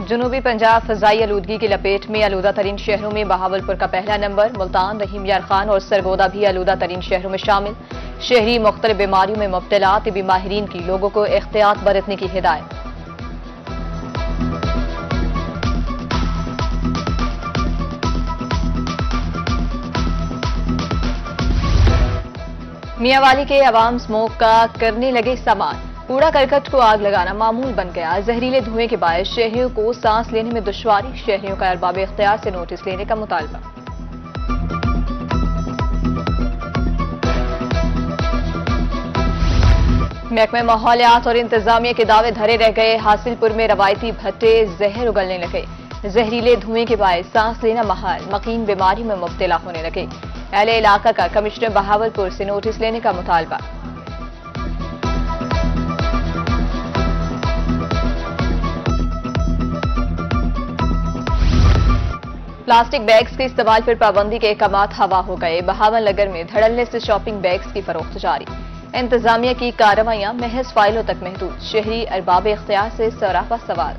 जुनूबी पंजाब फजाई आलूदगी की लपेट में आलूदा तरीन शहरों में बहावलपुर का पहला नंबर। मुल्तान, रहीम यार खान और सरगोदा भी आलूदा तरीन शहरों में शामिल। शहरी मुख्तलिफ बीमारियों में मुब्तला, तिबी माहिरीन की लोगों को एहतियात बरतने की हिदायत। मियांवाली के अवाम स्मोक का करने लगे इस्तेमाल। कूड़ा करकट को आग लगाना मामूल बन गया। जहरीले धुएं के बायस शहरियों को सांस लेने में दुश्वारी। शहरियों का अरबाब इख्तियार से नोटिस लेने का मुतालबा। महकमे माहौलियात और इंतजामिया के दावे धरे रह गए। हासिलपुर में रवायती भट्टे जहर उगलने लगे। जहरीले धुएं के बायस सांस लेना महाल, मकीन बीमारी में मुब्तला होने लगे। अहले इलाका का कमिश्नर बहावलपुर से नोटिस लेने का मुतालबा। प्लास्टिक बैग्स के इस्तेमाल पर पाबंदी के अहकामात हवा हो गए। बहावल नगर में धड़ल्ले से शॉपिंग बैग्स की फरोख्त जारी। इंतजामिया की कार्रवाइयां महज फाइलों तक महदूद। शहरी अरबाब इख्तियार से सराफा सवाल।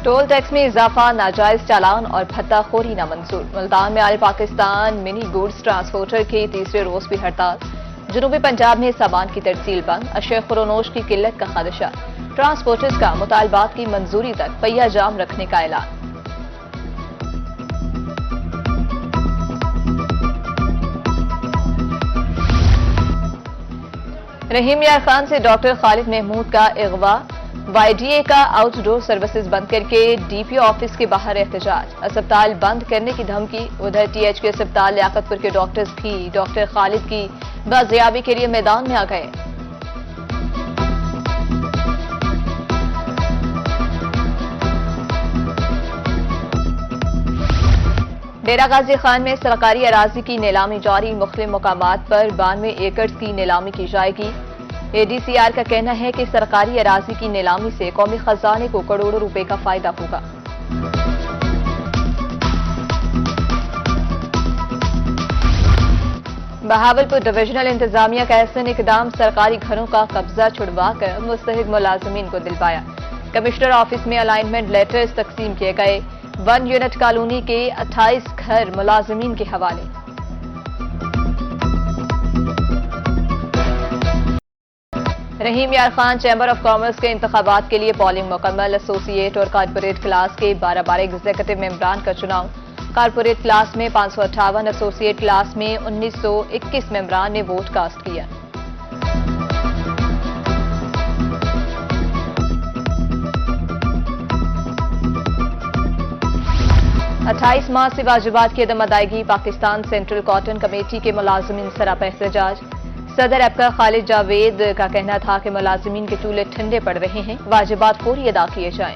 टोल टैक्स में इजाफा, नाजायज चालान और भत्ताखोरी नामंजूर। मुल्तान में आल पाकिस्तान मिनी गुड्स ट्रांसपोर्टर की तीसरे रोज भी हड़ताल। जुनूबी पंजाब में सामान की तरसील बंद। अशय खुरोनोश की किल्लत का खदशा। ट्रांसपोर्टर्स का मुतालबात की मंजूरी तक पहिया जाम रखने का ऐलान। रहीम यार खान से डॉक्टर खालिद महमूद का अगवा। YDA का आउटडोर सर्विसेज बंद करके DPO ऑफिस के बाहर एहतजाज। अस्पताल बंद करने की धमकी। उधर THK अस्पताल लियाकतपुर के डॉक्टर्स भी डॉक्टर खालिद की बाजियाबी के लिए मैदान में आ गए। डेरा गाजी खान में सरकारी अराजी की नीलामी जारी। मुख्तलिफ मुकामात पर 92 एकड़ की नीलामी की जाएगी। ADCR का कहना है कि सरकारी अराजी की नीलामी से कौमी खजाने को करोड़ों रुपए का फायदा होगा। बहावलपुर डिविजनल इंतजामिया का ऐसा इकदाम। सरकारी घरों का कब्जा छुड़वाकर मुस्तहिक मुलाजमीन को दिलवाया। कमिश्नर ऑफिस में अलाइनमेंट लेटर्स तकसीम किए गए। 1 यूनिट कॉलोनी के 28 घर मुलाजमीन के हवाले। रहीम यार खान चैम्बर ऑफ कॉमर्स के इंतखाबात के लिए पोलिंग मुकम्मल। एसोसिएट और कारपोरेट क्लास के 12 एग्जीक्यूटिव मेंबरान का चुनाव। कारपोरेट क्लास में 558, एसोसिएट क्लास में 1921 मेंबरान ने वोट कास्ट किया। अट्ठाईस माह से वाजिबात की अदम अदायगी। पाकिस्तान सेंट्रल कॉटन कमेटी के मुलाजमीन सरापा एहतजाज। सदर एपका खालिद जावेद का कहना था कि मुलाजमीन के चूल्हे ठंडे पड़ रहे हैं, वाजिबात फौरी अदा किए जाएं।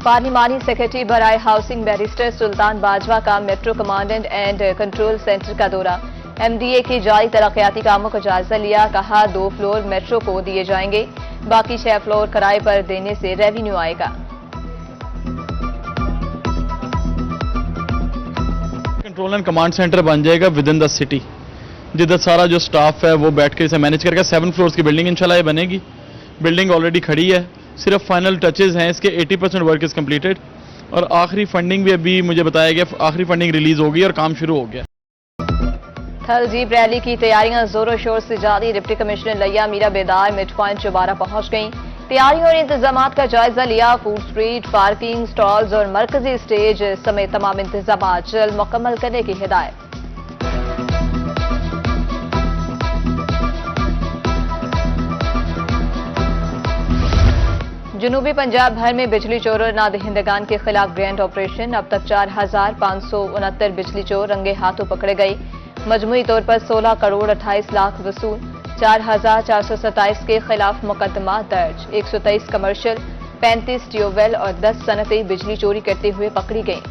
पार्लिमानी सेक्रेटरी बराए हाउसिंग बैरिस्टर सुल्तान बाजवा का metro command and control centre का दौरा। MDA के जारी तरक्याती कामों का जायजा लिया। कहा 2 फ्लोर मेट्रो को दिए जाएंगे, बाकी 6 फ्लोर किराए पर देने से रेवेन्यू आएगा। कंट्रोल एंड कमांड सेंटर बन जाएगा विद इन द सिटी, जिधर सारा जो स्टाफ है वो बैठ के इसे मैनेज करके 7 फ्लोर्स की बिल्डिंग इंशाल्लाह ये बनेगी। बिल्डिंग ऑलरेडी खड़ी है, सिर्फ फाइनल टचेज हैं इसके। 80% वर्क इज कंप्लीटेड और आखिरी फंडिंग भी अभी मुझे बताया गया, आखिरी फंडिंग रिलीज हो गई और काम शुरू हो गया। थल जीप रैली की तैयारियां जोरों शोर से जारी। डिप्टी कमिश्नर लिया मीरा बेदार मिड पॉइंट चौबारा पहुंच गईं। तैयारियों और इंतजामात का जायजा लिया। फूड स्ट्रीट, पार्किंग, स्टॉल्स और मरकजी स्टेज समेत तमाम इंतजामात जल्द मुकम्मल करने की हिदायत। जुनूबी पंजाब भर में बिजली चोर और नादहिंदगान के खिलाफ ग्रैंड ऑपरेशन। अब तक 4569 बिजली चोर रंगे हाथों पकड़े गए। मजमूई तौर पर 16 करोड़ 28 लाख वसूल। 4427 के खिलाफ मुकदमा दर्ज। 123 कमर्शियल, 35 ट्यूबवेल और 10 सनतें बिजली चोरी करते हुए पकड़ी गईं।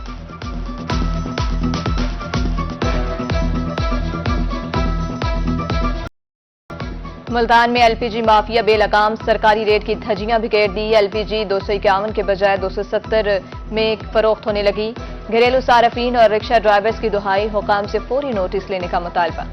मुल्तान में LPG माफिया बेलगाम। सरकारी रेट की धज्जियां बिखेर दी। LPG 251 के बजाय 270 में फरोख्त होने लगी। घरेलू सार्फिन और रिक्शा ड्राइवर्स की दुहाई, हुकाम से फौरी नोटिस लेने का मुतालबा।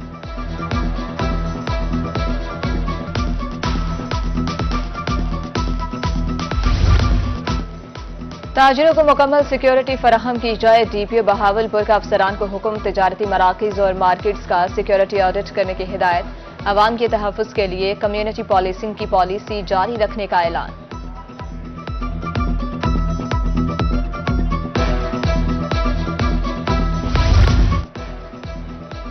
ताजिरों को मुकम्मल सिक्योरिटी फराहम की जाए, डीपीओ बहावलपुर का अफसरान को हुक्म, तिजारती मराकिज और मार्केट्स का सिक्योरिटी ऑडिट करने की हिदायत, अवाम के तहफ़्फ़ुज़ के लिए कम्युनिटी पॉलिसिंग की पॉलिसी जारी रखने का ऐलान।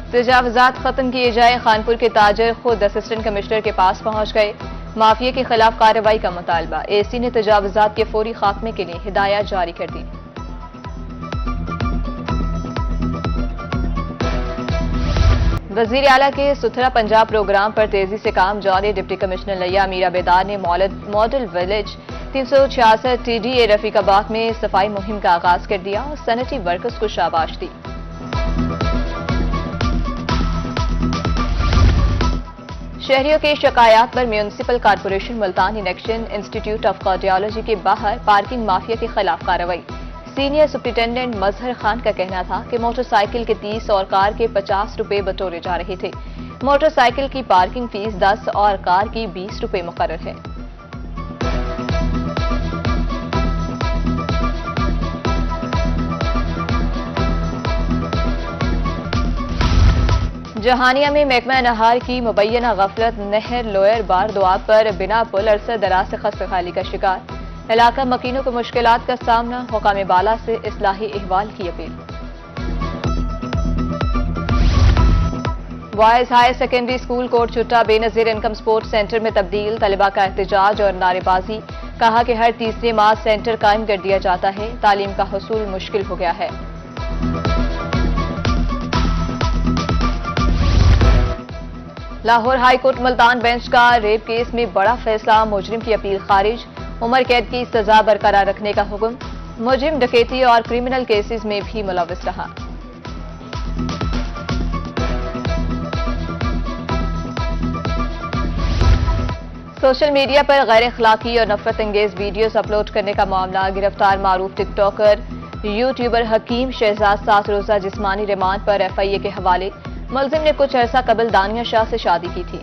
तजावुज़ात खत्म किए जाए, खानपुर के ताजर खुद असिस्टेंट कमिश्नर के पास पहुंच गए, माफिया के खिलाफ कार्रवाई का मुतालबा, एसी ने तजावुज़ात के फौरी खात्मे के लिए हिदायत जारी कर दी। वज़ीर आला के सुथरा पंजाब प्रोग्राम पर तेजी से काम जारी, डिप्टी कमिश्नर लिया मीरा बेदार ने मॉडल विलेज 366 TDA रफीकाबाद में सफाई मुहिम का आगाज कर दिया और सैनिटरी वर्कर्स को शाबाश दी। शहरियों के शिकायत पर municipal corporation Multan election institute of cardiology के बाहर पार्किंग माफिया के खिलाफ कार्रवाई। सीनियर सुप्रिंटेंडेंट मजहर खान का कहना था कि मोटरसाइकिल के 30 और कार के 50 रुपए बटोरे जा रहे थे। मोटरसाइकिल की पार्किंग फीस 10 और कार की 20 रुपए मुकर्रर है। जहानिया में महकमा नहार की मुबैना गफलत, नहर लोअर बार दुआब पर बिना पुल अरसा दराज से खस्तखाली का शिकार, इलाका मकीनों को मुश्किलात का सामना, हुकाम बाला से इस्लाही अहवाल की अपील। Boys higher secondary school Kot Chhutta Benazir income sport centre में तब्दील, तलबा का एहतजाज और नारेबाजी, कहा कि हर तीसरे माह सेंटर कायम कर दिया जाता है, तालीम का हुसूल मुश्किल हो गया है। Lahore high court Multan bench का रेप केस में बड़ा फैसला, मुजरिम की अपील खारिज, उम्र कैद की सजा बरकरार रखने का हुक्म, मुजरिम डकैती और क्रिमिनल केसेस में भी मुलविस रहा। सोशल मीडिया पर गैर अखलाकी और नफरत अंगेज वीडियोस अपलोड करने का मामला, गिरफ्तार मारूफ टिकटॉकर यूट्यूबर हकीम शहजाद 7 रोजा जिस्मानी रिमांड पर FIA के हवाले। मुलजिम ने कुछ अरसा कबल दानिया शाह से शादी की थी।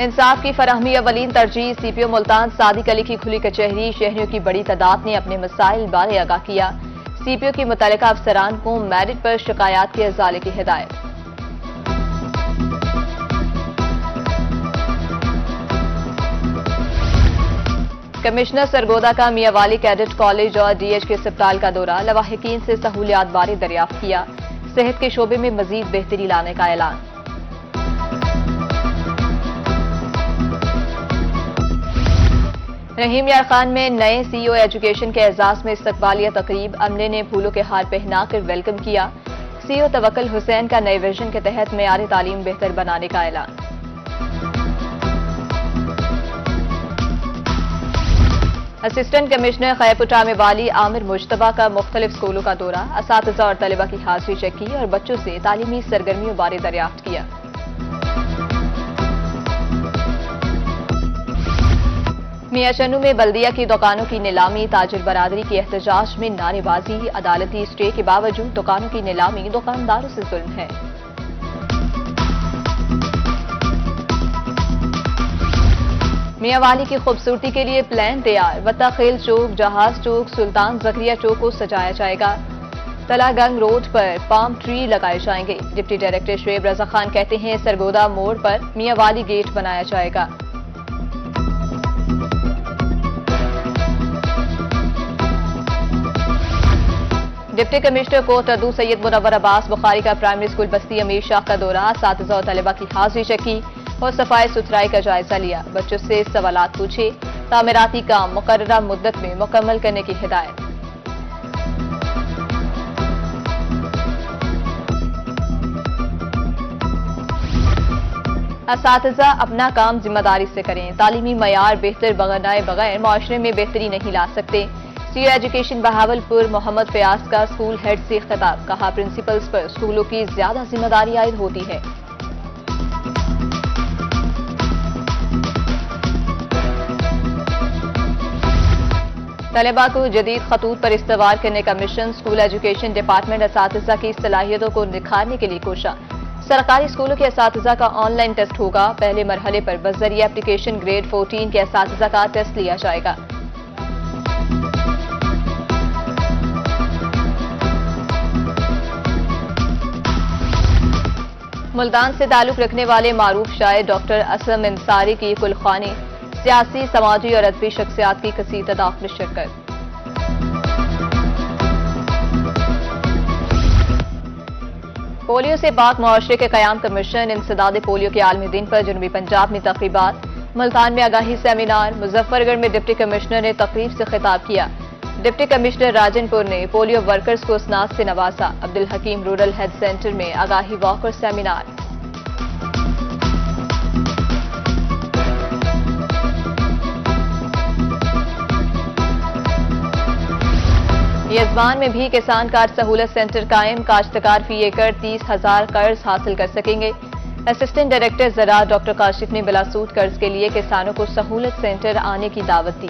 इंसाफ की फराहमी अवलीन तरजीह, CPO मुल्तान सादिक अली की खुली कचहरी, शहरियों की बड़ी तादाद ने अपने मसाइल बारे आगाह किया, CPO की मुतल्लिका अफसरान को मेरिट पर शिकायत के इजाले की हिदायत। कमिश्नर सरगोदा का मियावाली कैडेट कॉलेज और DH के अस्पताल का दौरा, लवाहिकीन से सहूलियात बारे दरियाफ्त किया, सेहत के शोबे में मजीद बेहतरी लाने का ऐलान। रहीम यार खान में नए CEO एजुकेशन के एजाज में इस्तकबालिया तकरीब, अमले ने फूलों के हार पहनाकर वेलकम किया, CEO तवक्कल हुसैन का नए विजन के तहत मेयारी तालीम बेहतर बनाने का ऐलान। असिस्टेंट कमिश्नर खैरपुर में वाली आमिर मुश्तबा का मुख्तलिफ स्कूलों का दौरा, असातिज़ा और तलबा की हाजिरी चेक की और बच्चों से तालीमी सरगर्मियों बारे दरियाफ्त किया। मियां चन्नू में बल्दिया की दुकानों की नीलामी, ताजिर बरादरी की एहतजाज में नारेबाजी, अदालती स्टे के बावजूद दुकानों की नीलामी दुकानदारों से जुल्म है। मियावाली की खूबसूरती के लिए प्लान तैयार, वत्ता खेल चौक, जहाज चौक, सुल्तान जकरिया चौक को सजाया जाएगा, तलागंग रोड पर पाम ट्री लगाए जाएंगे। डिप्टी डायरेक्टर शुएब रजा खान कहते हैं सरगोदा मोड़ पर मियावाली गेट बनाया जाएगा। डिप्टी कमिश्नर कोट अदू सैयद मुनव्वर अब्बास बुखारी का प्राइमरी स्कूल बस्ती अमीर शाह का दौरा, असातिज़ा और तलबा की हाजिरी चेक की और सफाई सुथराई का जायजा लिया, बच्चों से सवालात पूछे, तामीराती काम मुकर्ररा मुद्दत में मुकम्मल करने की हिदायत। असातिज़ा अपना काम जिम्मेदारी से करें, तालीमी मयार बेहतर बनाए बगैर माशरे में बेहतरी नहीं ला सकते। CEO एजुकेशन बहावलपुर मोहम्मद फयाज का स्कूल हेड से खिताब, कहा प्रिंसिपल्स पर स्कूलों की ज्यादा जिम्मेदारी आयद होती है। तलबा को जदीद खतूत पर इस्तवार करने का मिशन। स्कूल एजुकेशन डिपार्टमेंट असातिज़ा की सलाहियतों को निखारने के लिए कोशा। सरकारी स्कूलों के असातिज़ा का ऑनलाइन टेस्ट होगा। पहले मरहले पर बज़रिया एप्लीकेशन ग्रेड 14 के असातिज़ा का टेस्ट लिया जाएगा। मुल्तान से ताल्लुक रखने वाले मारूफ शायर डॉक्टर असम अंसारी की कुलखानी, सियासी, समाजी और अदबी शख्सियात की कसीर तादाद में शिरकत। पोलियो से पाक मुआशरे के क़याम का मिशन। इंसदाद पोलियो के आलमी दिन पर जनूबी पंजाब में तक़रीबात। मुल्तान में आगाही सेमिनार। मुजफ्फरगढ़ में डिप्टी कमिश्नर ने तकरीब से खिताब किया। डिप्टी कमिश्नर राजनपुर ने पोलियो वर्कर्स को स्नात से नवाजा। अब्दुल हकीम रूरल हेल्थ सेंटर में आगाही वॉक और सेमिनार। यजमान में भी किसान कार्ड सहूलत सेंटर कायम। काश्तकार फी एकड़ 30,000 कर्ज हासिल कर सकेंगे। असिस्टेंट डायरेक्टर ज़राअत डॉक्टर काशिफ ने बिलासूद कर्ज के लिए किसानों को सहूलत सेंटर आने की दावत दी।